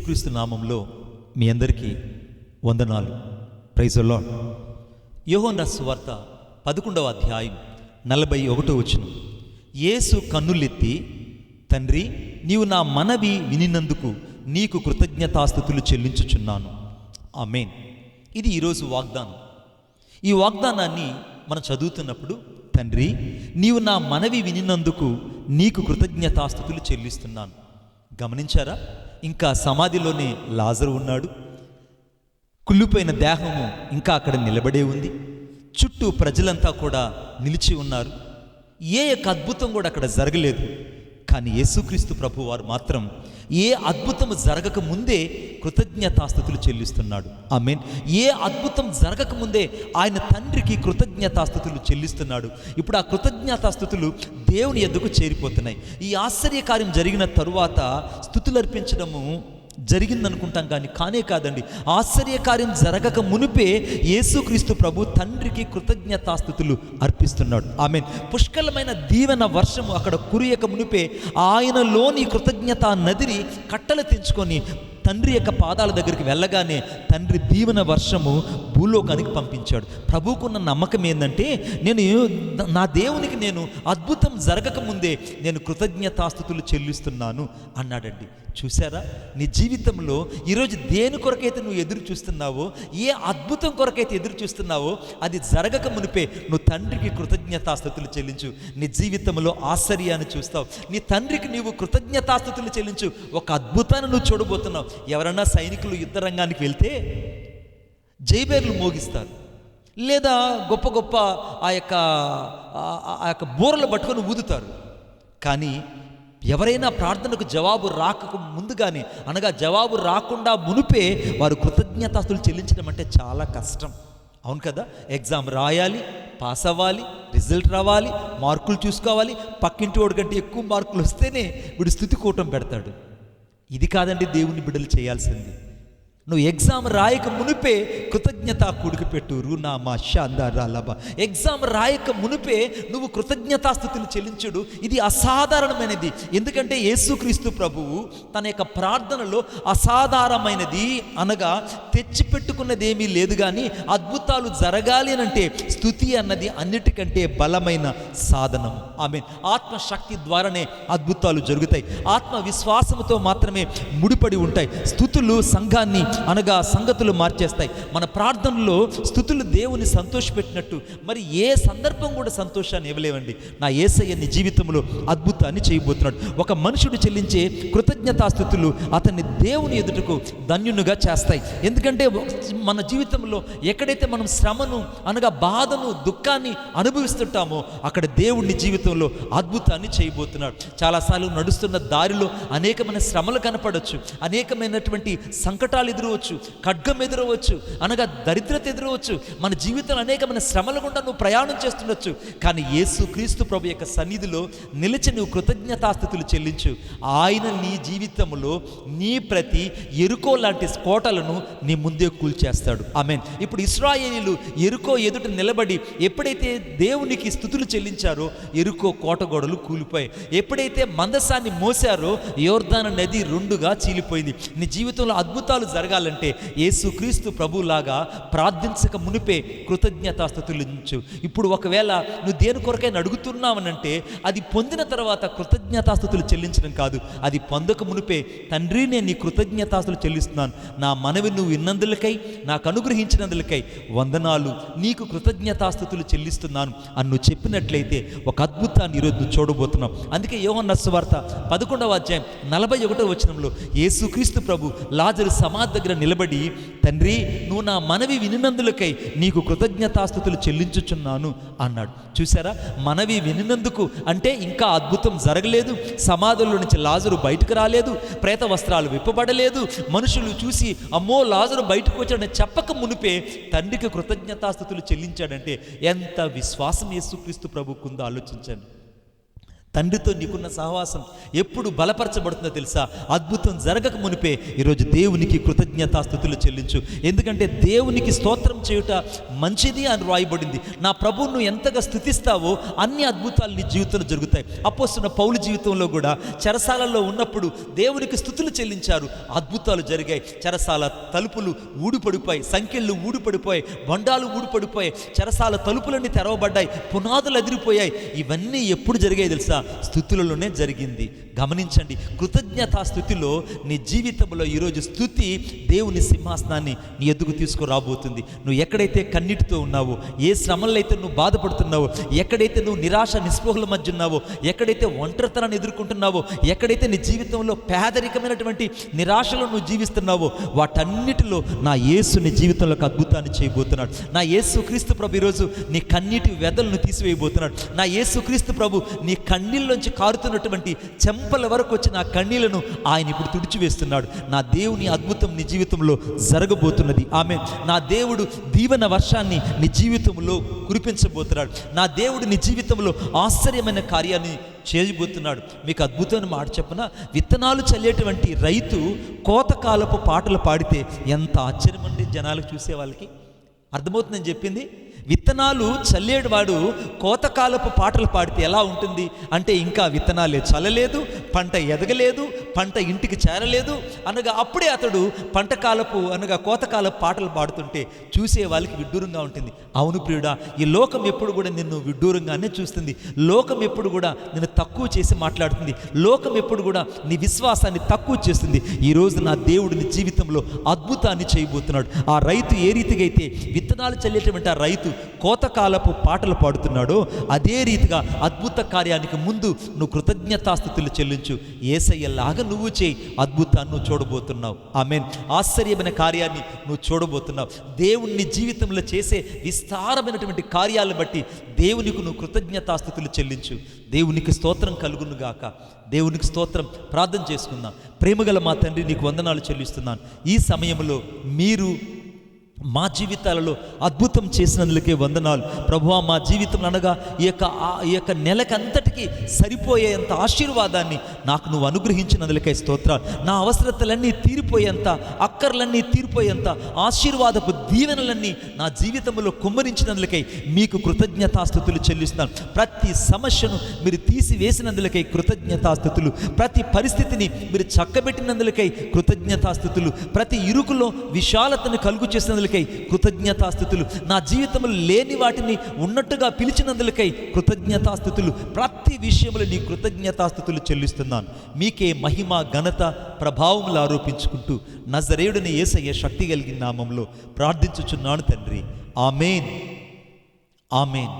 యేసుక్రీస్తు నామంలో మీ అందరికీ వందనాలు. Praise the lord. యోహాను రాసిన సువార్త 11వ అధ్యాయం 41వ వచనం. యేసు కన్నులెత్తి, తండ్రి, నీవు నా మనవి వినినందుకు నీకు కృతజ్ఞతాస్తుతులు చెల్లించుచున్నాను. ఆమేన్. ఇది ఈరోజు వాగ్దానం. ఈ వాగ్దానాన్ని మనం చదువుతున్నప్పుడు, తండ్రి, నీవు నా మనవి వినినందుకు నీకు కృతజ్ఞతాస్తుతులు చెల్లిస్తున్నాను. గమనించారా? ఇంకా సమాధిలోనే లాజరు ఉన్నాడు. కుళ్ళిపోయిన దేహము ఇంకా అక్కడ నిలబడే ఉంది. చుట్టూ ప్రజలంతా కూడా నిలిచి ఉన్నారు. ఏ యొక్క అద్భుతం కూడా అక్కడ జరగలేదు. కానీ యేసుక్రీస్తు ప్రభు వారు మాత్రం ఏ అద్భుతం జరగక ముందే కృతజ్ఞతాస్తుతులు చెల్లిస్తున్నాడు. ఆమేన్. ఏ అద్భుతం జరగక ముందే ఆయన తండ్రికి కృతజ్ఞతాస్తుతులు చెల్లిస్తున్నాడు. ఇప్పుడు ఆ కృతజ్ఞతాస్తుతులు దేవుని యొద్దకు చేరిపోతున్నాయి. ఈ ఆశ్చర్యకార్యం జరిగిన తరువాత స్తుతులు అర్పించడము జరిగిందనుకుంటాం, కానీ కానే కాదండి. ఆశ్చర్యకార్యం జరగక మునిపే యేసుక్రీస్తు ప్రభు తండ్రికి కృతజ్ఞతాస్తుతులు అర్పిస్తున్నాడు. ఆమేన్. పుష్కలమైన దీవెన వర్షము అక్కడ కురియక మునిపే ఆయనలోని కృతజ్ఞత నదిని కట్టలు తెంచుకొని తండ్రి యొక్క పాదాల దగ్గరికి వెళ్ళగానే తండ్రి దీవెన వర్షము భూలోకానికి పంపించాడు. ప్రభువుకున్న నమ్మకం ఏంటంటే, నా దేవునికి నేను అద్భుతం జరగక ముందే నేను కృతజ్ఞతాస్తుతులు చెల్లిస్తున్నాను అన్నాడండి. చూసారా? నీ జీవితంలో ఈరోజు దేని కొరకైతే నువ్వు ఎదురు చూస్తున్నావో, ఏ అద్భుతం కొరకైతే ఎదురు చూస్తున్నావో, అది జరగక మునిపే నువ్వు తండ్రికి కృతజ్ఞతాస్తుతులు చెల్లించు. నీ జీవితంలో ఆశ్చర్యాన్ని చూస్తావు. నీ తండ్రికి నీవు కృతజ్ఞతాస్తుతులు చెల్లించు. ఒక అద్భుతాన్ని నువ్వు చూడబోతున్నావు. ఎవరన్నా సైనికులు యుద్ధ రంగానికి వెళ్తే జైబేర్లు మోగిస్తారు, లేదా గొప్ప గొప్ప ఆ యొక్క బూరలు పట్టుకొని ఊదుతారు. కానీ ఎవరైనా ప్రార్థనకు జవాబు రాక ముందుగానే, అనగా జవాబు రాకుండా మునిపే వారు కృతజ్ఞతాస్తుతులు చెల్లించడం అంటే చాలా కష్టం. అవును కదా? ఎగ్జామ్ రాయాలి, పాస్ అవ్వాలి, రిజల్ట్ రావాలి, మార్కులు చూసుకోవాలి. పక్కింటి వాడి కంటే ఎక్కువ మార్కులు వస్తేనే వీడు స్తుతి కూటం పెడతాడు. ఇది కాదండి దేవుని బిడ్డలు చేయాల్సింది. నువ్వు ఎగ్జామ్ రాయక మునిపే కృతజ్ఞత కూడికి పెట్టు. రునామా షాందారాలబా. ఎగ్జామ్ రాయక మునిపే నువ్వు కృతజ్ఞతాస్తుతులు చెల్లించుడు. ఇది అసాధారణమైనది. ఎందుకంటే యేసుక్రీస్తు ప్రభువు తన యొక్క ప్రార్థనలో అసాధారణమైనది అనగా తెచ్చిపెట్టుకున్నది ఏమీ లేదు. కానీ అద్భుతాలు జరగాలి అనంటే స్తుతి అన్నది అన్నిటికంటే బలమైన సాధనం. ఆమేన్. ఆత్మశక్తి ద్వారానే అద్భుతాలు జరుగుతాయి. ఆత్మవిశ్వాసంతో మాత్రమే ముడిపడి ఉంటాయి. స్తుతులు సంఘాన్ని అనగా సంగతులు మార్చేస్తాయి. మన ప్రార్థనలో స్తుతులు దేవుని సంతోషపెట్టినట్టు మరి ఏ సందర్భం కూడా సంతోషాన్ని ఇవ్వలేవండి. నా యేసయ్య నీ జీవితంలో అద్భుతాన్ని చేయబోతున్నాడు. ఒక మనుషుడు చెల్లించే కృతజ్ఞతాస్తుతులు అతన్ని దేవుని ఎదుటకు ధన్యునుగా చేస్తాయి. ఎందుకంటే మన జీవితంలో ఎక్కడైతే మనం శ్రమను అనగా బాధను దుఃఖాన్ని అనుభవిస్తుంటామో అక్కడ దేవుని జీవితంలో అద్భుతాన్ని చేయబోతున్నాడు. చాలాసార్లు నడుస్తున్న దారిలో అనేకమైన శ్రమలు కనపడవచ్చు, అనేకమైనటువంటి సంకటాలు ఎదురవచ్చు, ఖడ్గం ఎదురవచ్చు, అనగా దరిద్రత ఎదురవచ్చు. మన జీవితంలో అనేకమైన శ్రమల గుండా నువ్వు ప్రయాణం చేస్తుండొచ్చు. కానీ యేసుక్రీస్తు ప్రభు యొక్క సన్నిధిలో నిలిచి నువ్వు కృతజ్ఞతాస్తుతులు చెల్లించు. ఆయన నీ జీవితంలో నీ ప్రతి ఎరుకో లాంటి కోటలను నీ ముందే కూల్చేస్తాడు. ఆమేన్. ఇప్పుడు ఇశ్రాయేలీయులు ఎరుకో ఎదుట నిలబడి ఎప్పుడైతే దేవునికి స్తుతులు చెల్లించారో ఎరుకో కోట గోడలు కూలిపోయాయి. ఎప్పుడైతే మందసాన్ని మోసారో యోర్దాను నది రెండుగా చీలిపోయింది. నీ జీవితంలో అద్భుతాలు జరగాలంటే యేసుక్రీస్తు ప్రభులాగా ప్రార్థించక మునిపే కృతజ్ఞతాస్తుతులించు. ఇప్పుడు ఒకవేళ నువ్వు దేని కొరకైనా అడుగుతున్నావనంటే అది పొందిన తర్వాత కృతజ్ఞతాస్తుతులు చెల్లించడం కాదు, అది పొందక మునిపే తండ్రి నేను నీ కృతజ్ఞతాస్తుతులు చెల్లిస్తున్నాను. నా మనవి నువ్వు విన్నందులకై, నాకు అనుగ్రహించినందులకై వందనాలు, నీకు కృతజ్ఞతాస్తుతులు చెల్లిస్తున్నాను అని నువ్వు చెప్పినట్లయితే ఒక అద్భుతాన్ని ఈరోజు నువ్వు చూడబోతున్నావు. అందుకే యోహాను రాసిన సువార్త 11వ అధ్యాయం 41వ వచనంలో యేసుక్రీస్తు ప్రభు లాజరు సమాధి దగ్గర నిలబడి, తండ్రి నువ్వు నా మనవి వినినందులకై నీకు కృతజ్ఞతాస్తుతులు చెల్లించుచున్నాను అన్నాడు. చూసారా? మనవి వినినందుకు అంటే ఇంకా అద్భుతం జరగలేదు, సమాధుల్లో నుంచి లాజరు బయటకు రాలేదు, ప్రేత వస్త్రాలు విప్పబడలేదు, మనుషులు చూసి అమ్మో లాజరు బయటకు వచ్చాడని చెప్పక మునిపే తండ్రికి కృతజ్ఞతాస్తుతులు చెల్లించాడంటే ఎంత విశ్వాసం యేసుక్రీస్తు ప్రభువుకు ఉందో ఆలోచించండి. తండ్రితో నీకున్న సహవాసం ఎప్పుడు బలపరచబడుతుందో తెలుసా? అద్భుతం జరగక మునిపే ఈరోజు దేవునికి కృతజ్ఞతాస్తుతులు చెల్లించు. ఎందుకంటే దేవునికి స్తోత్రం చేయుట మంచిది అని రాయబడింది. నా ప్రభువును ఎంతగా స్తుతిస్తావో అన్ని అద్భుతాలు నీ జీవితంలో జరుగుతాయి. అపోస్తలుడైన పౌలు జీవితంలో కూడా చెరసాలలో ఉన్నప్పుడు దేవునికి స్తుతులు చెల్లించారు, అద్భుతాలు జరిగాయి. చెరసాల తలుపులు ఊడిపడిపోయాయి, సంఖ్యలు ఊడిపడిపోయాయి, బండాలు ఊడిపడిపోయాయి, చెరసాల తలుపులన్నీ తెరవబడ్డాయి, పునాదులు అదిరిపోయాయి. ఇవన్నీ ఎప్పుడు జరిగాయి తెలుసా? స్తుతులలోనే జరిగింది. గమనించండి, కృతజ్ఞతా స్థుతిలో నీ జీవితంలో ఈరోజు స్తుతి దేవుని సింహాసనాన్ని నీ ఎదుగు తీసుకురాబోతుంది. నువ్వు ఎక్కడైతే కన్నీటితో ఉన్నావో, ఏ శ్రమల్లో అయితే నువ్వు బాధపడుతున్నావో, ఎక్కడైతే నువ్వు నిరాశ నిస్పృహల మధ్య ఉన్నావో, ఎక్కడైతే ఒంటరితనాన్ని ఎదుర్కొంటున్నావో, ఎక్కడైతే నీ జీవితంలో పేదరికమైనటువంటి నిరాశలో నువ్వు జీవిస్తున్నావో, వాటన్నిటిలో నా యేసు నీ జీవితంలోకి అద్భుతాన్ని చేయబోతున్నాడు. నా యేసు క్రీస్తు ప్రభు ఈరోజు నీ కన్నీటి వెదలను తీసివేయబోతున్నాడు. నా యేసు క్రీస్తు ప్రభు నీ కన్నీళ్ళలోంచి కారుతున్నటువంటి చెంపల వరకు వచ్చి నా కన్నీళ్లను ఆయన ఇప్పుడు తుడిచివేస్తున్నాడు. నా దేవుని అద్భుతం నీ జీవితంలో జరగబోతున్నది. ఆమె నా దేవుడు దీవెన వర్షాన్ని నీ జీవితంలో కురిపించబోతున్నాడు. నా దేవుడు నీ జీవితంలో ఆశ్చర్యమైన కార్యాన్ని చేయబోతున్నాడు. మీకు అద్భుతమైన మాట చెప్పన, విత్తనాలు చల్లేటువంటి రైతు కోతకాలపు పాటలు పాడితే ఎంత ఆశ్చర్యం అండి జనాలకు, చూసే వాళ్ళకి. అర్థమవుతుందని చెప్పింది. విత్తనాలు చల్లేవాడు కోతకాలపు పాటలు పాడితే ఎలా ఉంటుంది అంటే, ఇంకా విత్తనాలే చల్లలేదు, పంట ఎదగలేదు, పంట ఇంటికి చేరలేదు అనగా అప్పుడే అతడు పంటకాలపు అనగా కోతకాలపు పాటలు పాడుతుంటే చూసే వాళ్ళకి విడ్డూరంగా ఉంటుంది. అవును ప్రియుడా, ఈ లోకం ఎప్పుడు కూడా నిన్ను విడ్డూరంగానే చూస్తుంది. లోకం ఎప్పుడు కూడా నిన్ను తక్కువ చేసి మాట్లాడుతుంది. లోకం ఎప్పుడు కూడా నీ విశ్వాసాన్ని తక్కువ చేస్తుంది. ఈరోజు నా దేవుడు నీ జీవితంలో అద్భుతాన్ని చేయబోతున్నాడు. ఆ రైతు ఏ రీతిగా అయితే విత్తనాలు చల్లేటువంటి ఆ రైతు కోతకాలపు పాటలు పాడుతున్నాడో, అదే రీతిగా అద్భుత కార్యానికి ముందు నువ్వు కృతజ్ఞతాస్తుతులు చెల్లించు. యేసయ్యలాగా నువ్వు చేయి, అద్భుతాన్ని నువ్వు చూడబోతున్నావు. ఆమేన్. ఆశ్చర్యమైన కార్యాన్ని నువ్వు చూడబోతున్నావు. దేవుని జీవితంలో చేసే విస్తారమైనటువంటి కార్యాలను బట్టి దేవునికి నువ్వు కృతజ్ఞతాస్తుతులు చెల్లించు. దేవునికి స్తోత్రం కలుగును గాక. దేవునికి స్తోత్రం. ప్రార్థన చేసుకుందాం. ప్రేమగల మా తండ్రి, నీకు వందనాలు చెల్లిస్తున్నాను. ఈ సమయంలో మీరు మా జీవితాలలో అద్భుతం చేసినందుకే వందనాలు ప్రభువా. మా జీవితం అనగా ఈ యొక్క నెలకంతటికి సరిపోయేంత ఆశీర్వాదాన్ని నాకు నువ్వు అనుగ్రహించినందుకే స్తోత్రాలు. నా అవసరతలన్నీ తీరిపోయేంత, అక్కర్లన్నీ తీరిపోయేంత ఆశీర్వాదపు దీవెనలన్నీ నా జీవితంలో కుమ్మరించినందుకై మీకు కృతజ్ఞతాస్తుతులు చెల్లిస్తున్నాను. ప్రతి సమస్యను మీరు తీసివేసినందుకై కృతజ్ఞతాస్తుతులు. ప్రతి పరిస్థితిని మీరు చక్కబెట్టినందుకై కృతజ్ఞతాస్తుతులు. ప్రతి ఇరుకులో విశాలతను కలుగు చేసినందుకై కృతజ్ఞతాస్తుతులు. నా జీవితంలో లేని వాటిని ఉన్నట్టుగా పిలిచినందుకై కృతజ్ఞతాస్తుతులు. ప్రతి విషయంలో నీ కృతజ్ఞతాస్తుతులు చెల్లిస్తున్నాను. మీకే మహిమ, ఘనత, ప్రభావములు ఆరోపించుకుంటూ నజరేయుడైన యేసయ్య శక్తి కలిగిన నామంలో ప్రార్థించుచున్నాను తండ్రి. ఆమేన్. ఆమేన్.